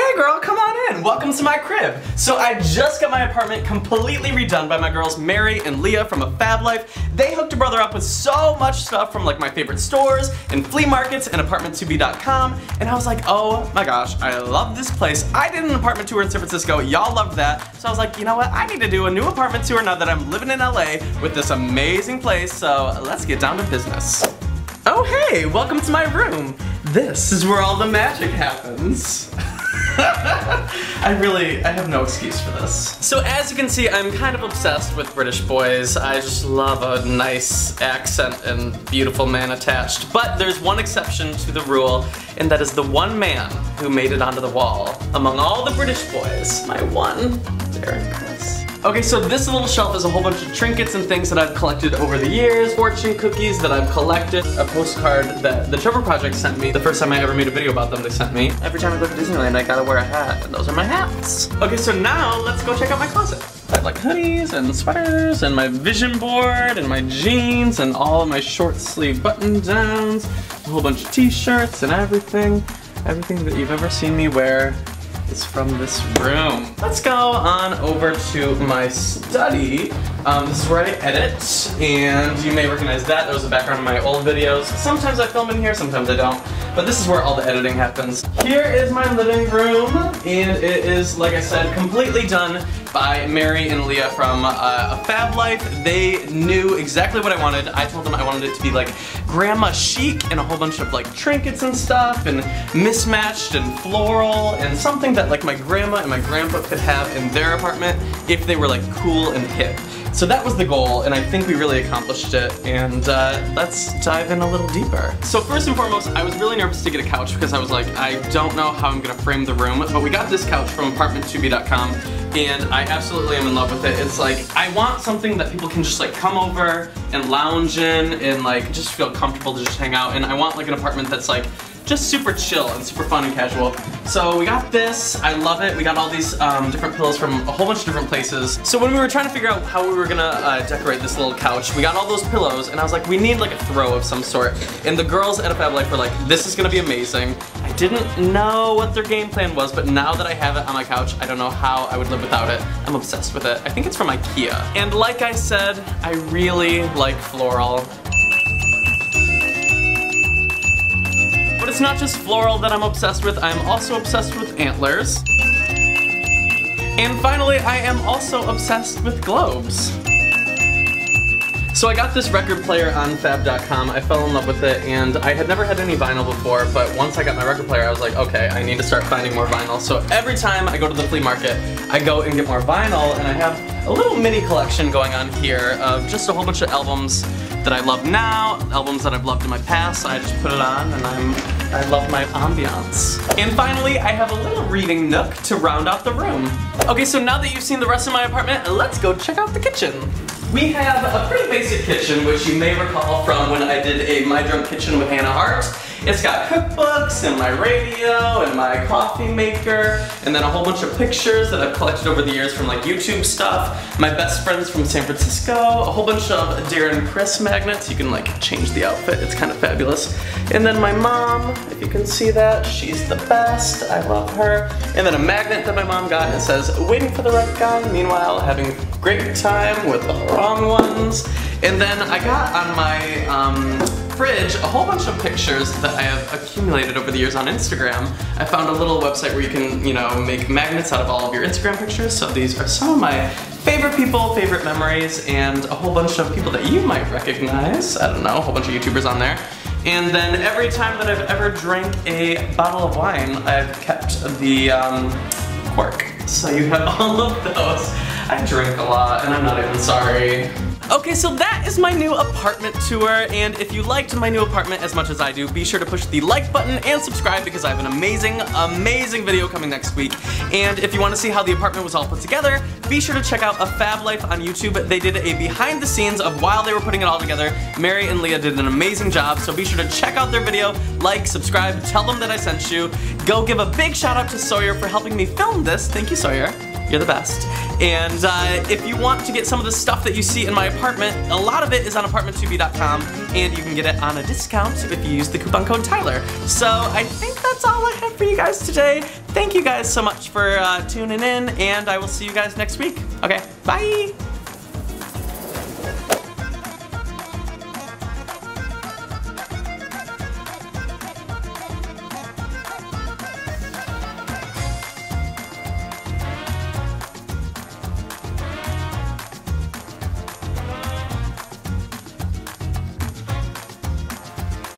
Hey girl, come on in. Welcome to my crib. So I just got my apartment completely redone by my girls Mary and Leah from AFabLife. They hooked a brother up with so much stuff from like my favorite stores and flea markets and apartment2b.com, and I was like, oh my gosh, I love this place. I did an apartment tour in San Francisco. Y'all loved that. So I was like, you know what? I need to do a new apartment tour now that I'm living in LA with this amazing place. So let's get down to business. Oh hey, welcome to my room. This is where all the magic happens. I have no excuse for this. So as you can see, I'm kind of obsessed with British boys. I just love a nice accent and beautiful man attached. But there's one exception to the rule, and that is the one man who made it onto the wall among all the British boys. My one, Darren Chris. Okay, so this little shelf is a whole bunch of trinkets and things that I've collected over the years, fortune cookies that I've collected, a postcard that the Trevor Project sent me. The first time I ever made a video about them, they sent me. Every time I go to Disneyland, I gotta wear a hat, and those are my hats. Okay, so now let's go check out my closet. I have like hoodies and sweaters and my vision board and my jeans and all of my short sleeve button downs, a whole bunch of t-shirts and everything. Everything that you've ever seen me wear is from this room. Let's go on over to my study. This is where I edit, and you may recognize that. That was the background of my old videos. Sometimes I film in here, sometimes I don't, but this is where all the editing happens. Here is my living room, and it is, like I said, completely done by Mary and Leah from AFabLife. They knew exactly what I wanted. I told them I wanted it to be like grandma chic and a whole bunch of like trinkets and stuff and mismatched and floral and something that like my grandma and my grandpa could have in their apartment if they were like cool and hip. So that was the goal, and I think we really accomplished it, and let's dive in a little deeper. So first and foremost, I was really nervous to get a couch because I was like, I don't know how I'm gonna frame the room, but we got this couch from apartment2b.com, and I absolutely am in love with it. It's like, I want something that people can just like come over and lounge in and like just feel comfortable to just hang out, and I want like an apartment that's like just super chill and super fun and casual. So we got this, I love it. We got all these different pillows from a whole bunch of different places. So when we were trying to figure out how we were gonna decorate this little couch, we got all those pillows, and I was like, we need like a throw of some sort. And the girls at AFabLife were like, this is gonna be amazing. I didn't know what their game plan was, but now that I have it on my couch, I don't know how I would live without it. I'm obsessed with it. I think it's from IKEA. And like I said, I really like floral. But it's not just floral that I'm obsessed with, I'm also obsessed with antlers. And finally, I am also obsessed with globes. So I got this record player on fab.com, I fell in love with it, and I had never had any vinyl before, but once I got my record player I was like, okay, I need to start finding more vinyl. So every time I go to the flea market, I go and get more vinyl, and I have a little mini collection going on here of just a whole bunch of albums that I love now, albums that I've loved in my past. I just put it on and I love my ambiance. And finally, I have a little reading nook to round out the room. Okay, so now that you've seen the rest of my apartment, let's go check out the kitchen. We have a pretty basic kitchen, which you may recall from when I did a My Drunk Kitchen with Hannah Hart. It's got cookbooks and my radio and my coffee maker, and then a whole bunch of pictures that I've collected over the years from like YouTube stuff, my best friends from San Francisco, a whole bunch of Darren Chris magnets. You can like change the outfit, it's kind of fabulous. And then my mom, if you can see that, she's the best, I love her. And then a magnet that my mom got, and it says, waiting for the right guy, meanwhile having a great time with the wrong ones. And then I got on my fridge a whole bunch of pictures that I have accumulated over the years on Instagram. I found a little website where you can, you know, make magnets out of all of your Instagram pictures. So these are some of my favorite people, favorite memories, and a whole bunch of people that you might recognize. I don't know, a whole bunch of YouTubers on there. And then every time that I've ever drank a bottle of wine, I've kept the cork. So you have all of those. I drink a lot, and I'm not even sorry. Okay, so that is my new apartment tour, and if you liked my new apartment as much as I do, be sure to push the like button and subscribe because I have an amazing, amazing video coming next week. And if you want to see how the apartment was all put together, be sure to check out AFabLife on YouTube. They did a behind the scenes of while they were putting it all together. Mary and Leah did an amazing job, so be sure to check out their video, like, subscribe, tell them that I sent you. Go give a big shout out to Sawyer for helping me film this. Thank you, Sawyer. You're the best. And if you want to get some of the stuff that you see in my apartment, a lot of it is on apartment2b.com, and you can get it on a discount if you use the coupon code Tyler. So I think that's all I have for you guys today. Thank you guys so much for tuning in, and I will see you guys next week. Okay, bye!